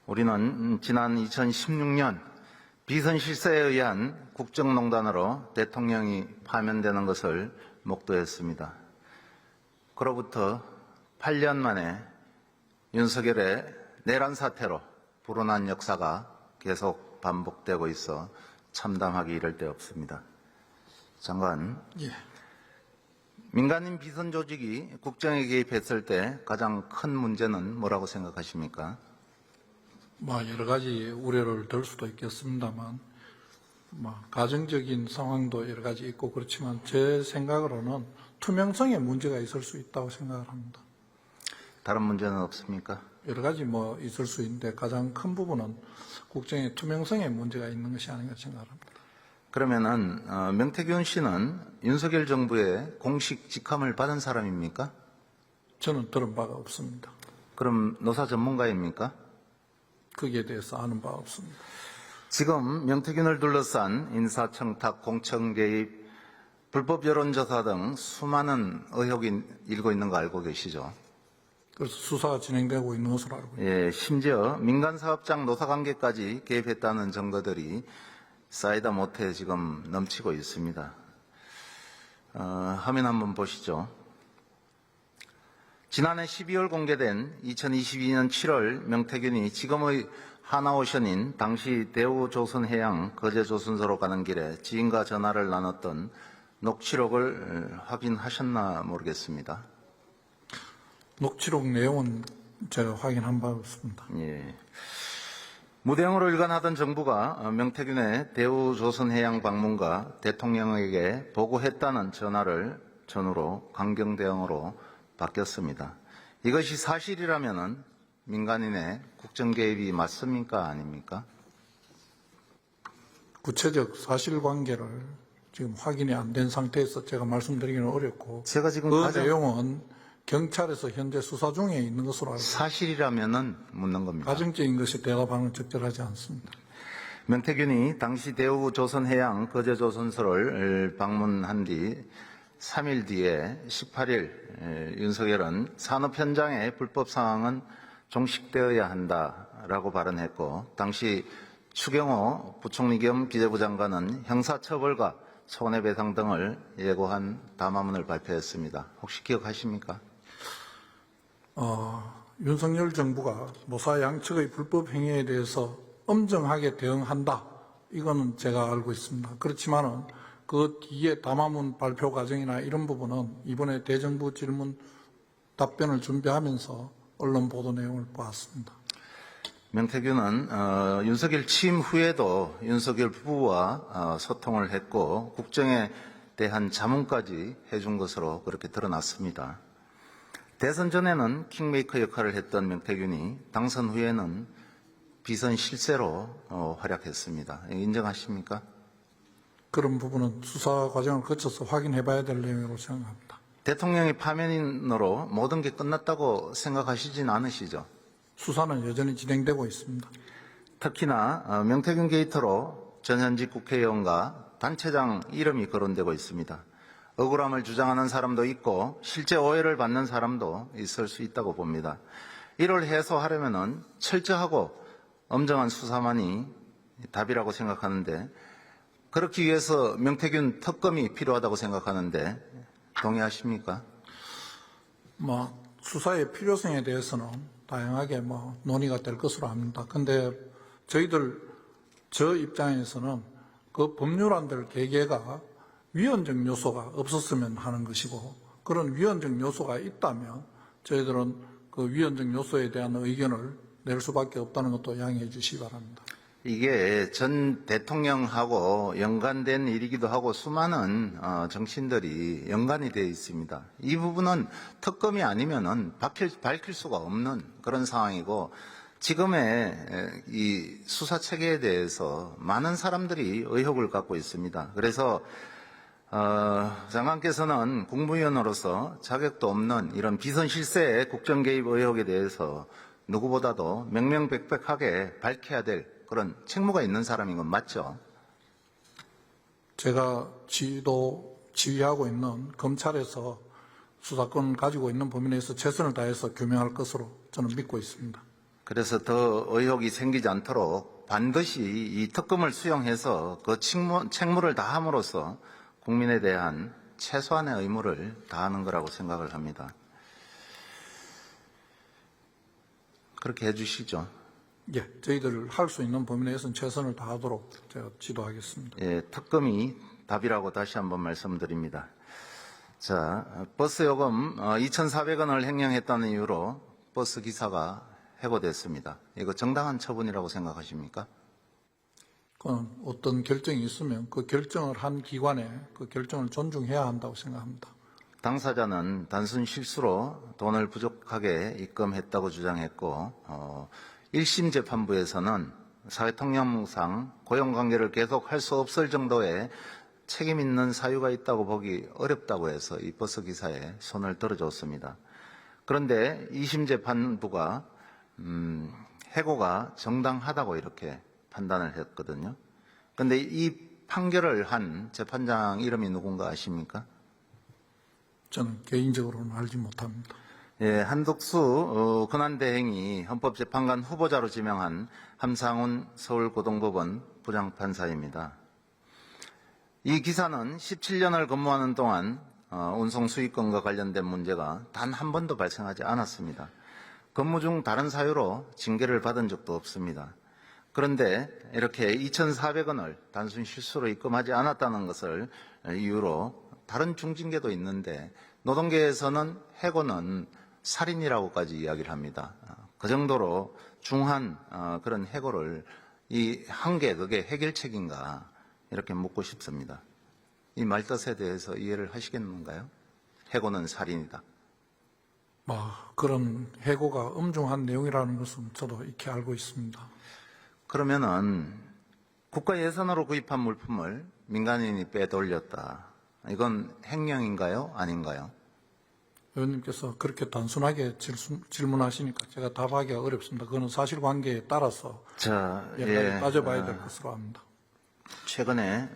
우리는 지난 2016년 비선 실세에 의한 국정농단으로 대통령이 파면되는 것을 목도했습니다. 그로부터 8년 만에 윤석열의 내란 사태로 불온한 역사가 계속 반복되고 있어 참담하기 이를 데 없습니다. 장관, 민간인 비선 조직이 국정에 개입했을 때 가장 큰 문제는 뭐라고 생각하십니까? 여러 가지 우려를 들 수도 있겠습니다만, 가정적인 상황도 여러 가지 있고 그렇지만 제 생각으로는 투명성에 문제가 있을 수 있다고 생각을 합니다. 다른 문제는 없습니까? 여러 가지 있을 수 있는데 가장 큰 부분은 국정의 투명성에 문제가 있는 것이 아닌가 생각합니다. 그러면은 명태균 씨는 윤석열 정부의 공식 직함을 받은 사람입니까? 저는 들은 바가 없습니다. 그럼 노사 전문가입니까? 거기에 대해서 아는 바 없습니다. 지금 명태균을 둘러싼 인사청탁, 공천개입, 불법 여론조사 등 수많은 의혹이 일고 있는 거 알고 계시죠? 그래서 수사가 진행되고 있는 것으로 알고 있습니다. 예, 심지어 민간사업장 노사관계까지 개입했다는 증거들이 쌓이다 못해 지금 넘치고 있습니다. 화면 한번 보시죠. 지난해 12월 공개된 2022년 7월 명태균이 지금의 하나오션인 당시 대우조선해양 거제조선소로 가는 길에 지인과 전화를 나눴던 녹취록을 확인하셨나 모르겠습니다. 녹취록 내용은 제가 확인한 바 없습니다. 예. 무대응으로 일관하던 정부가 명태균의 대우조선해양 방문과 대통령에게 보고했다는 전후로 강경 대응으로 바뀌었습니다. 이것이 사실이라면 민간인의 국정 개입이 맞습니까? 아닙니까? 구체적 사실관계를 지금 확인이 안 된 상태에서 제가 말씀드리기는 어렵고, 제가 지금 그 내용은 경찰에서 현재 수사 중에 있는 것으로 알고 있습니다. 사실이라면은 묻는 겁니다. 가정적인 것이 대답하는 적절하지 않습니다. 명태균이 당시 대우조선해양 거제조선소를 방문한 뒤 3일 뒤에 18일 윤석열은 산업 현장의 불법 상황은 종식되어야 한다라고 발언했고, 당시 추경호 부총리 겸 기재부 장관은 형사처벌과 손해배상 등을 예고한 담화문을 발표했습니다. 혹시 기억하십니까? 윤석열 정부가 노사 양측의 불법 행위에 대해서 엄정하게 대응한다. 이거는 제가 알고 있습니다. 그렇지만은 그 뒤에 담화문 발표 과정이나 이런 부분은 이번에 대정부 질문 답변을 준비하면서 언론 보도 내용을 보았습니다. 명태균은 윤석열 취임 후에도 윤석열 부부와 소통을 했고 국정에 대한 자문까지 해준 것으로 그렇게 드러났습니다. 대선 전에는 킹메이커 역할을 했던 명태균이 당선 후에는 비선 실세로 활약했습니다. 인정하십니까? 그런 부분은 수사 과정을 거쳐서 확인해 봐야 될 내용이라고 생각합니다. 대통령의 파면으로 모든 게 끝났다고 생각하시진 않으시죠? 수사는 여전히 진행되고 있습니다. 특히나 명태균 게이트로 전현직 국회의원과 단체장 이름이 거론되고 있습니다. 억울함을 주장하는 사람도 있고 실제 오해를 받는 사람도 있을 수 있다고 봅니다. 이를 해소하려면 철저하고 엄정한 수사만이 답이라고 생각하는데, 그렇기 위해서 명태균 특검이 필요하다고 생각하는데 동의하십니까? 수사의 필요성에 대해서는 다양하게 논의가 될 것으로 압니다. 그런데 저 입장에서는 그 법률안들 개개가 위헌적 요소가 없었으면 하는 것이고, 그런 위헌적 요소가 있다면 저희들은 그 위헌적 요소에 대한 의견을 낼 수밖에 없다는 것도 양해해 주시기 바랍니다. 이게 전 대통령하고 연관된 일이기도 하고 수많은 정치인들이 연관이 되어 있습니다. 이 부분은 특검이 아니면은 밝힐 수가 없는 그런 상황이고, 지금의 이 수사 체계에 대해서 많은 사람들이 의혹을 갖고 있습니다. 그래서 장관께서는 국무위원으로서 자격도 없는 이런 비선 실세의 국정 개입 의혹에 대해서 누구보다도 명명백백하게 밝혀야 될 그런 책무가 있는 사람인 건 맞죠? 제가 지휘하고 있는 검찰에서 수사권 가지고 있는 범위 내에서 최선을 다해서 규명할 것으로 저는 믿고 있습니다. 그래서 더 의혹이 생기지 않도록 반드시 이 특검을 수용해서 그 책무를 다함으로써 국민에 대한 최소한의 의무를 다하는 거라고 생각을 합니다. 그렇게 해주시죠. 예, 저희들 할 수 있는 범위 내에서는 최선을 다하도록 제가 지도하겠습니다. 예, 특검이 답이라고 다시 한번 말씀드립니다. 자, 버스 요금 2,400원을 횡령했다는 이유로 버스 기사가 해고됐습니다. 이거 정당한 처분이라고 생각하십니까? 그건 어떤 결정이 있으면 그 결정을 한 기관에 그 결정을 존중해야 한다고 생각합니다. 당사자는 단순 실수로 돈을 부족하게 입금했다고 주장했고 1심 재판부에서는 사회통념상 고용관계를 계속할 수 없을 정도의 책임 있는 사유가 있다고 보기 어렵다고 해서 이 버스 기사에 손을 들어줬습니다. 그런데 2심 재판부가 해고가 정당하다고 이렇게 판단을 했거든요. 그런데 이 판결을 한 재판장 이름이 누군가 아십니까? 저는 개인적으로는 알지 못합니다. 예, 한덕수 권한대행이 헌법재판관 후보자로 지명한 함상훈 서울고등법원 부장판사입니다. 이 기사는 17년을 근무하는 동안 운송수익권과 관련된 문제가 단 한 번도 발생하지 않았습니다. 근무 중 다른 사유로 징계를 받은 적도 없습니다. 그런데 이렇게 2,400원을 단순 실수로 입금하지 않았다는 것을 이유로 다른 중징계도 있는데 노동계에서는 해고는 살인이라고까지 이야기를 합니다. 그 정도로 중한 그런 해고를 한 게 그게 해결책인가 이렇게 묻고 싶습니다. 이 말뜻에 대해서 이해를 하시겠는가요? 해고는 살인이다. 그런 해고가 엄중한 내용이라는 것은 저도 익히 알고 있습니다. 그러면은 국가 예산으로 구입한 물품을 민간인이 빼돌렸다. 이건 횡령인가요? 아닌가요? 의원님께서 그렇게 단순하게 질문하시니까 제가 답하기가 어렵습니다. 그거는 사실관계에 따라서 여러 가지 따져봐야 될 것으로 합니다. 최근에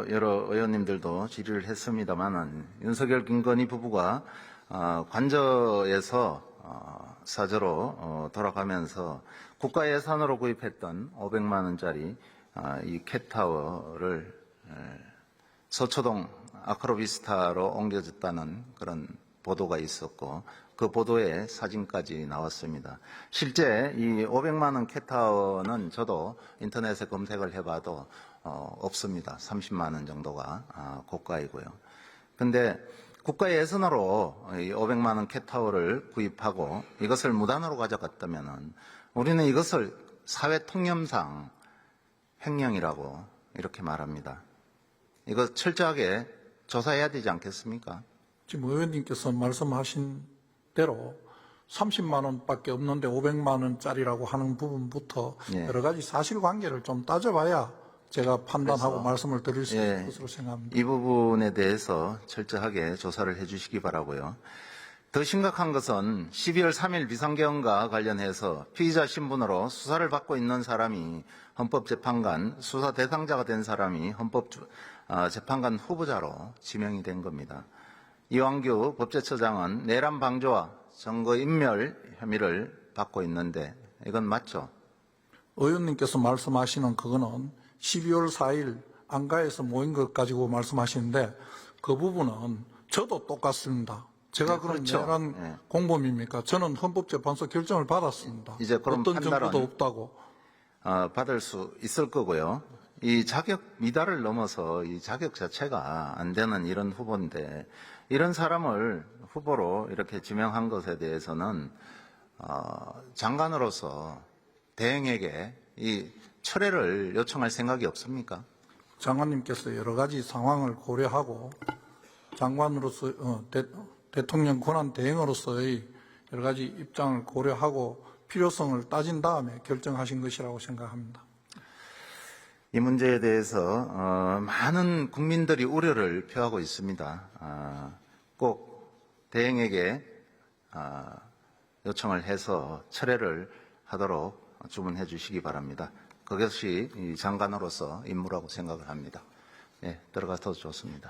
여러 의원님들도 질의를 했습니다만은 윤석열 김건희 부부가 관저에서 사저로 돌아가면서 국가 예산으로 구입했던 500만 원짜리 이 캣타워를 서초동 아크로비스타로 옮겨졌다는 그런 보도가 있었고 그 보도에 사진까지 나왔습니다. 실제 이 500만 원 캣타워는 저도 인터넷에 검색을 해봐도 없습니다. 30만 원 정도가 고가이고요. 근데 국가 예산으로 이 500만 원 캣타워를 구입하고 이것을 무단으로 가져갔다면은 우리는 이것을 사회 통념상 횡령이라고 이렇게 말합니다. 이거 철저하게 조사해야 되지 않겠습니까? 지금 의원님께서 말씀하신 대로 30만 원밖에 없는데 500만 원짜리라고 하는 부분부터 여러 가지 사실관계를 좀 따져봐야 제가 판단하고 말씀을 드릴 수 있을 것으로 생각합니다. 이 부분에 대해서 철저하게 조사를 해 주시기 바라고요. 더 심각한 것은 12월 3일 비상계엄과 관련해서 피의자 신분으로 수사를 받고 있는 사람이 헌법재판관, 수사 대상자가 된 사람이 헌법재판관 후보자로 지명이 된 겁니다. 이완규 법제처장은 내란 방조와 증거인멸 혐의를 받고 있는데 이건 맞죠? 의원님께서 말씀하시는 그거는 12월 4일 안가에서 모인 것 가지고 말씀하시는데 그 부분은 저도 똑같습니다. 제가 그런 그렇죠. 내란 공범입니까? 저는 헌법재판소 결정을 받았습니다. 이제 그런 어떤 판단은 증거도 없다고. 받을 수 있을 거고요. 이 자격 미달을 넘어서 이 자격 자체가 안 되는 이런 후보인데 이런 사람을 후보로 이렇게 지명한 것에 대해서는 장관으로서 대행에게 이 철회를 요청할 생각이 없습니까? 장관님께서 여러 가지 상황을 고려하고 장관으로서 대통령 권한 대행으로서의 여러 가지 입장을 고려하고 필요성을 따진 다음에 결정하신 것이라고 생각합니다. 이 문제에 대해서 많은 국민들이 우려를 표하고 있습니다. 꼭 대행에게 요청을 해서 철회를 하도록 주문해 주시기 바랍니다. 그것이 이 장관으로서 임무라고 생각을 합니다. 들어가서 좋습니다.